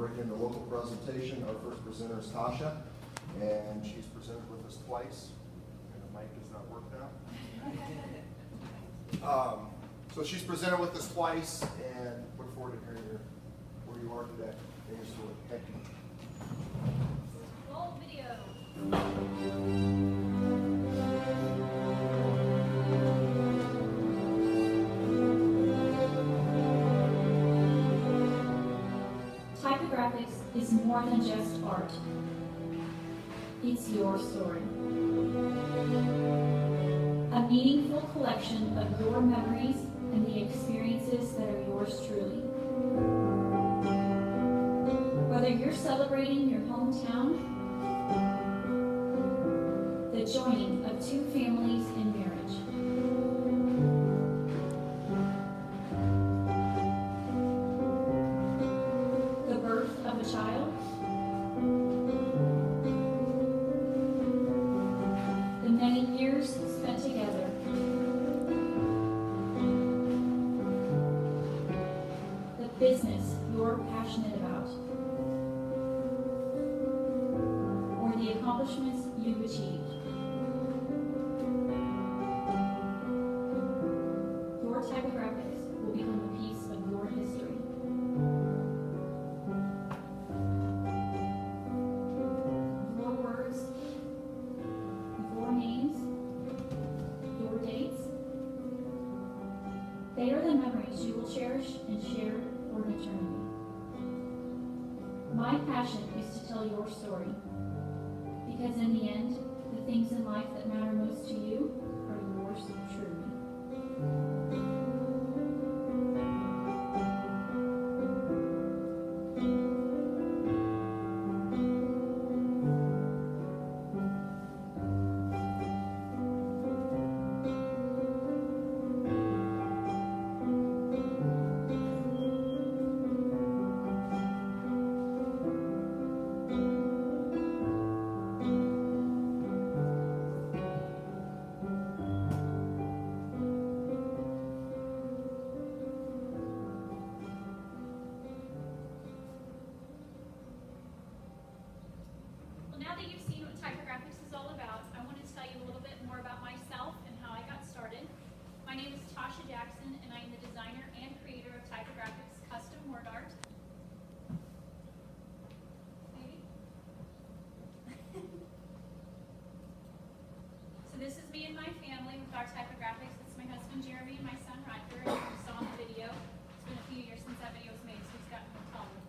bring in the local presentation. Our first presenter is Tosha, and she's presented with us twice, and the mic does not work now. So she's presented with us twice, and look forward to hearing where you are today in your story. Thank you. Roll video. Typogrfx is more than just art. It's your story. A meaningful collection of your memories and the experiences that are yours truly. Whether you're celebrating your hometown, the joining of two families in marriage, the birth of a child, the many years spent together, the business you're passionate about, or the accomplishments you've achieved. Your Typogrfx will become a piece of your history. Your words, your names, your dates, they are the memories you will cherish and share for an eternity. My passion is to tell your story, because in the end, the things in life that matter most to you are yours truly. Now that you've seen what Typogrfx is all about, I want to tell you a little bit more about myself and how I got started. My name is Tosha Jackson, and I am the designer and creator of Typogrfx custom word art. Maybe? So this is me and my family with our Typogrfx. It's my husband Jeremy and my son Roger, and you saw in the video. It's been a few years since that video was made, so he's gotten more taller.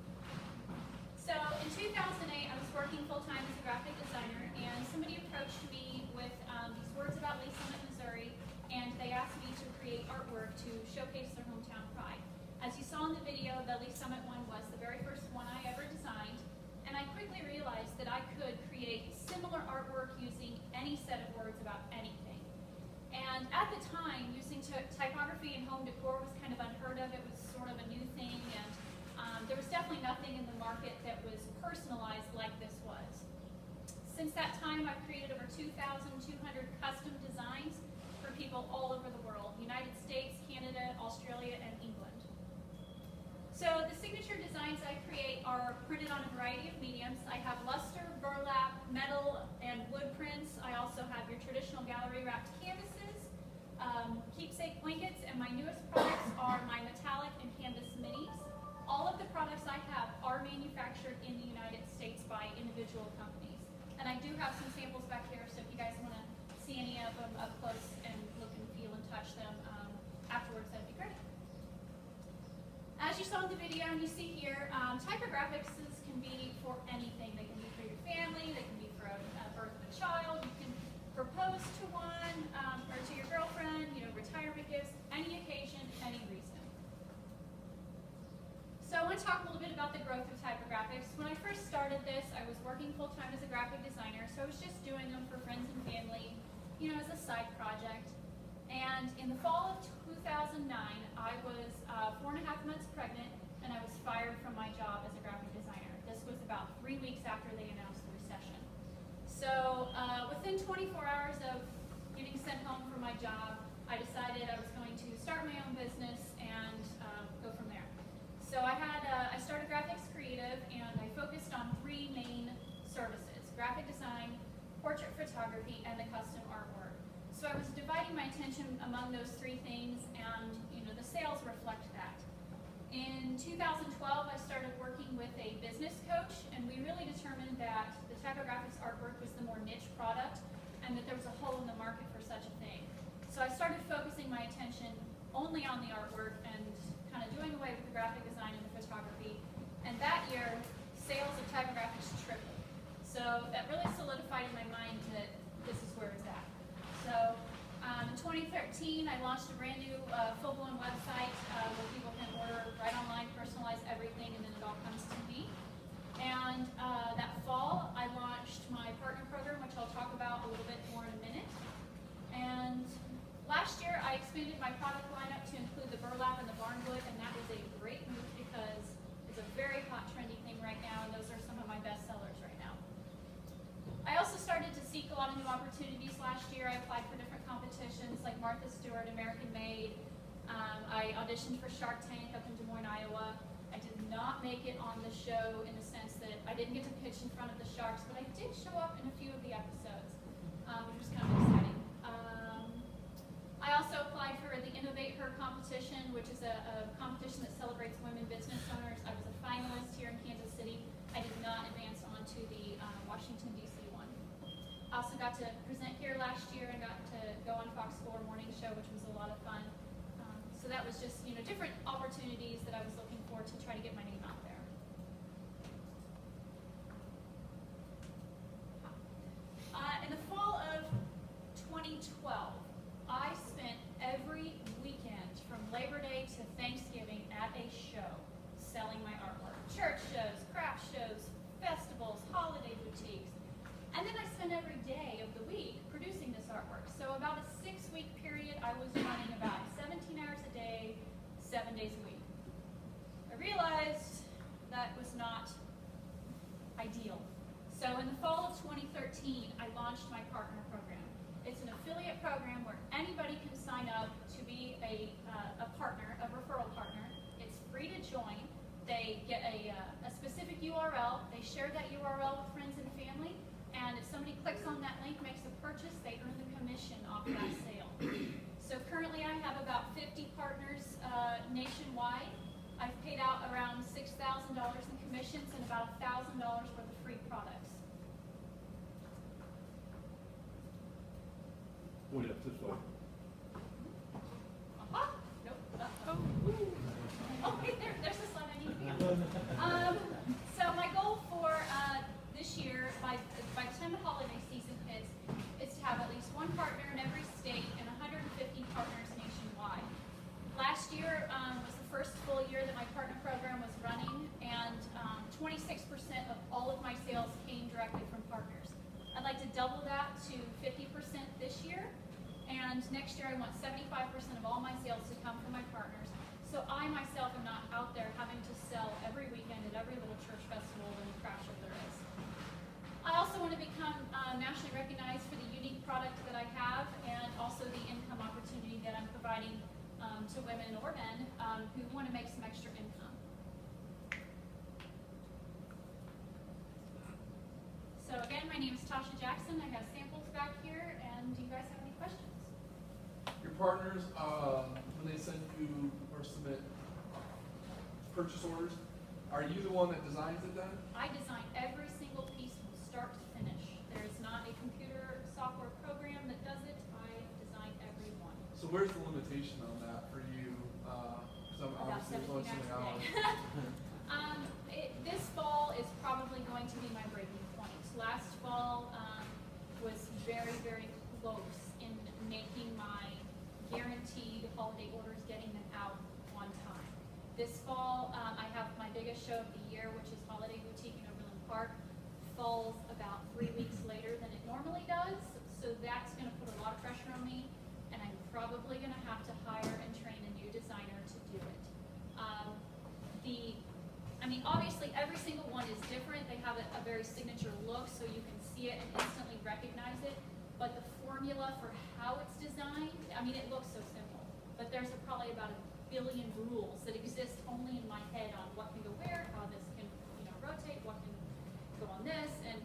So in 2008, I was working full-time as a graphic designer, and somebody approached me with these words about Lee Summit, Missouri, and they asked me to create artwork to showcase their hometown pride. As you saw in the video, the Lee Summit one was the very first one I ever designed, and I quickly realized that I could create similar artwork using any set of words about anything. And at the time, using typography in home decor was kind of unheard of. It was sort of a new thing, and there was definitely nothing in the market that was personalized like this was. Since that time, I've created over 2,200 custom designs for people all over the world: United States, Canada, Australia, and England. So the signature designs I create are printed on a variety of mediums. I have luster, burlap, metal, and wood prints. I also have your traditional gallery wrapped canvases, keepsake blankets, and my newest products are my metallic and canvas minis. All of the products I have are manufactured in the United States by individual companies. And I do have some samples back here, so if you guys want to see any of them up close and look and feel and touch them afterwards, that'd be great. As you saw in the video and you see here, Typogrfx's can be for anything. They can be for your family, they can be for a birth of a child, you can propose to one, or to your girlfriend, retirement gifts, any occasion, any reason. So I want to talk a little bit about the growth of Typogrfx. When I first started this, I was working full-time as a graphic designer, so I was just doing them for friends and family, as a side project. And in the fall of 2009, I was 4.5 months pregnant, and I was fired from my job as a graphic designer. This was about 3 weeks after they announced the recession. So within 24 hours of getting sent home from my job, I decided I was going to start my own business and go from there. So I started Graphics Creative, and services: graphic design, portrait photography, and the custom artwork. So I was dividing my attention among those three things, and the sales reflect that. In 2012, I started working with a business coach, and we really determined that the Typogrfx artwork was the more niche product, and that there was a hole in the market for such a thing. So I started focusing my attention only on the artwork and kind of doing away with the graphic design and the photography. And that year, sales of Typogrfx tripled. So that really solidified in my mind that this is where it's at. So in 2013, I launched a brand new full-blown website where people can order right online, personalize everything, and then it all comes to me. And that fall, I launched my partner program, which I'll talk about a little bit more in a minute. And last year, I expanded my product lineup to include the burlap and the barnwood, and that was a great move because it's a very hot, trendy thing right now, and those are some of my best sellers right now. I also started to seek a lot of new opportunities last year. I applied for different competitions like Martha Stewart, American Made. I auditioned for Shark Tank up in Des Moines, Iowa. I did not make it on the show in the sense that I didn't get to pitch in front of the sharks, but I did show up in a few of the episodes, which was kind of exciting. I also applied for the Innovate Her competition, which is a competition that celebrates women business owners. I was a finalist here in Kansas City. I did not advance on to the Washington, D.C. one. I also got to present here last year and got to go on Fox 4 morning show, which was a lot of fun. So that was just, different opportunities that I was looking for to try to get my name out there. In the fall of 2012, I spent every weekend from Labor Day to Thanksgiving at a show selling my artwork. Church shows, craft shows, festivals, holiday boutiques. And then I spent every day of the week producing this artwork. So about a 6-week period, I was running about 17 hours a day, 7 days a week. I realized that was not ideal. So in the fall of 2013, I launched my partner program. It's an affiliate program where anybody can sign up to be a partner, a referral partner. It's free to join. They get a specific URL. They share that URL with friends and family. And if somebody clicks on that link, makes a purchase, they earn the commission off of that sale. So currently I have about 50 partners nationwide. I've paid out around $6,000 in commissions and about $1,000 worth of free products. Point up this way. Nope. Oh, wait, there's the slide I need to be on. So my goal for this year, by the time the holiday season hits, is to have at least one partner in every state and 150 partners nationwide. Last year was the first full year that my partner program was running, and 26% of all of my sales came directly from partners. I'd like to double that to 50% this year, and next year I want 75% of all my sales to come from my partners. So I myself am not out there having to sell every weekend at every little church festival and craft show there is. I also want to become nationally recognized for the unique product that I have, and also the income opportunity that I'm providing to women or men who want to make some extra income. So again, my name is Tosha Jackson. I have samples back here, and do you guys have any questions? Your partners, when they send you or submit purchase orders, are you the one that designs it then? I design every single piece from start to finish. There is not a computer software program that does it. I design every one. So where's the limitation on that for you? Because About obviously there's only 17 so many hours a day. This fall is probably going to be my breaking point. Last fall was very, very close in making my guaranteed holiday orders, getting them out on time. This fall, I have my biggest show of the year, which is Holiday Boutique in Overland Park. Falls about 3 weeks later than it normally does, so that's going to put a lot of pressure on me, and I'm probably going to have to hire and train a new designer to do it. Obviously every single one is different. They have a very signature look, so you can see it and instantly recognize it, but the formula for how it's designed, it looks so simple, but there's probably about 1 billion rules that exist only in my head on what can go where, how this can rotate, what can go on this, and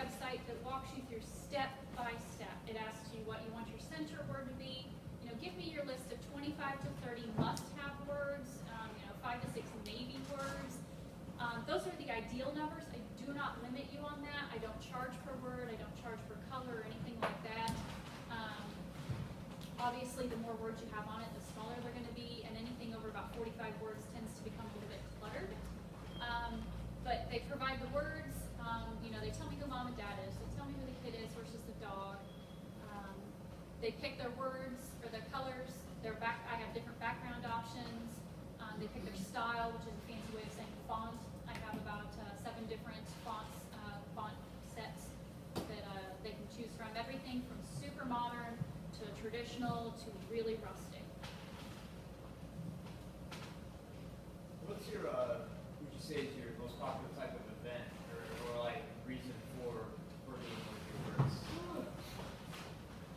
website that walks you through step by step. It asks you what you want your center word to be. You know, give me your list of 25 to 30 must-have words, 5 to 6 maybe words. Those are the ideal numbers. I do not limit you on that. I don't charge per word. I don't charge per color or anything like that. Obviously, the more words you have on it, the smaller they're going to be, and anything over about 45 words tends to become a little bit cluttered. But they provide the words. They tell me who mom and dad is. They tell me who the kid is versus the dog. They pick their words or their colors. I have different background options. They pick their style, which is a fancy way of saying font. I have about 7 different font sets that they can choose from. Everything from super modern to traditional to really rustic. What's your, would you say is your most popular type of event or like reason for being one of your words?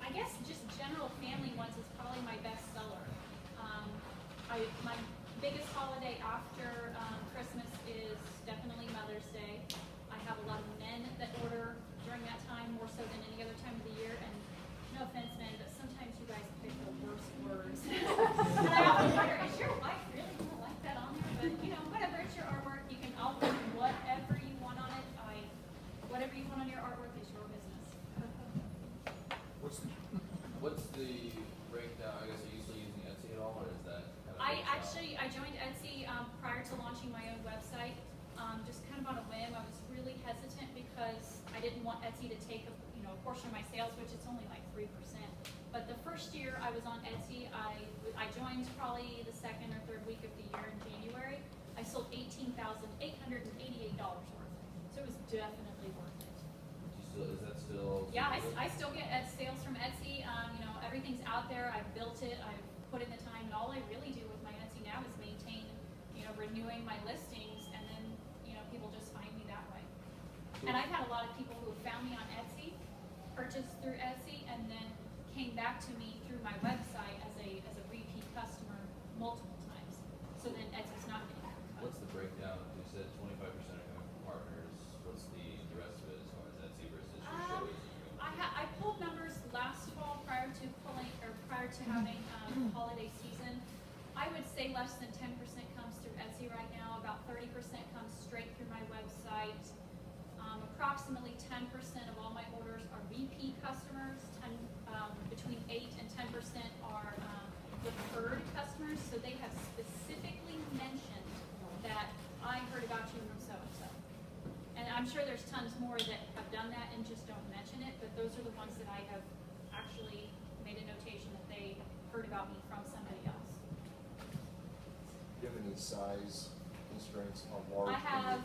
I guess just general family ones is probably my best seller. My biggest holiday after Christmas is definitely Mother's Day. I have a lot of men that order during that time more so than any other time of the year. And no offense, men, but sometimes you guys pick the worst words. And I often wonder, is your wife really gonna like that on there? But whatever, it's your artwork. I'll put whatever you want on it. Whatever you want on your artwork is your business. What's the breakdown? I guess are you still using Etsy at all, or is that kind of I joined Etsy prior to launching my own website, just kind of on a whim. I was really hesitant because I didn't want Etsy to take a portion of my sales, which it's only like 3%. But the first year I was on Etsy, I joined probably the second or third week of the year in January. I sold $18,888 worth. So it was definitely worth it. Is that still? Yeah, I still get sales from Etsy. Everything's out there. I've built it. I've put in the time, and all I really do with my Etsy now is maintain, renewing my listings, and then people just find me that way. And I've had a lot of people who have found me on Etsy, purchased through Etsy, and then came back to me through my website as a repeat customer multiple times. So then Etsy's not getting cut. What's the breakdown? You said 25% are coming from partners. What's the rest of it as far as Etsy versus your shows? I pulled numbers last fall prior to having holiday season. I would say less than 10% comes through Etsy right now. About 30% comes straight through my website. Approximately 10% of all my orders are repeat customers. Between 8 and 10% are referred customers. So they have specifically mentioned that I heard about you from so-and-so. And I'm sure there's tons more that have done that and just don't mention it, but those are the ones that I have actually made a notation that they heard about me from somebody else. Do you have any size constraints on large? I have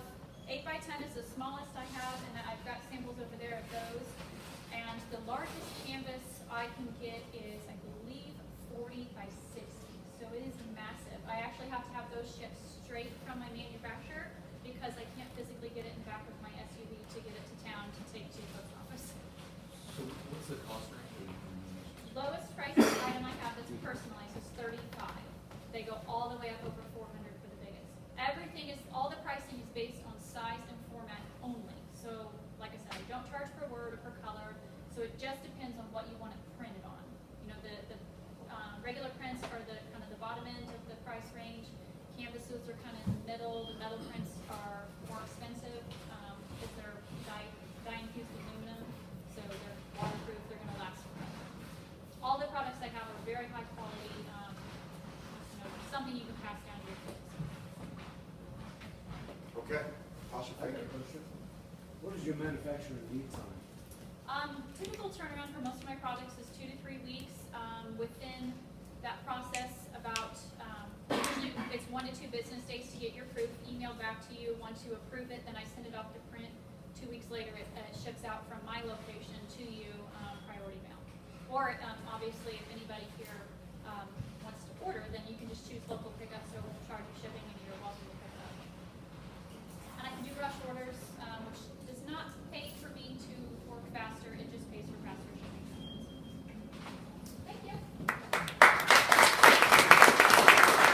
8 by 10 is the smallest I have, and I've got samples over there of those. And the largest canvas I can get is, I believe, 40 by 60. So it is massive. I actually have to have those shipped straight from my manufacturer because I can't physically get it in the back of my SUV to get it to town to take to the post office. So what's the cost range? Lowest price item I have that's personalized is $35. They go all the way up over $400 for the biggest. All the pricing is based on size and format only. So, like I said, I don't charge per word or per color. So it just depends on what you want it printed on. The regular prints are the kind of the bottom end of the price range. Canvases are kind of in the middle. The metal prints are more expensive because they're dye-infused aluminum, so they're waterproof. They're going to last forever. All the products I have are very high quality. Something you can pass down to your kids. Okay, Tosha, thank you. What is your manufacturing lead time? Typical turnaround for most of my products is 2 to 3 weeks. Within that process, about usually it's 1 to 2 business days to get your proof emailed back to you. Once you approve it, then I send it off to print. 2 weeks later, it ships out from my location to you, priority mail. Or obviously, if anybody here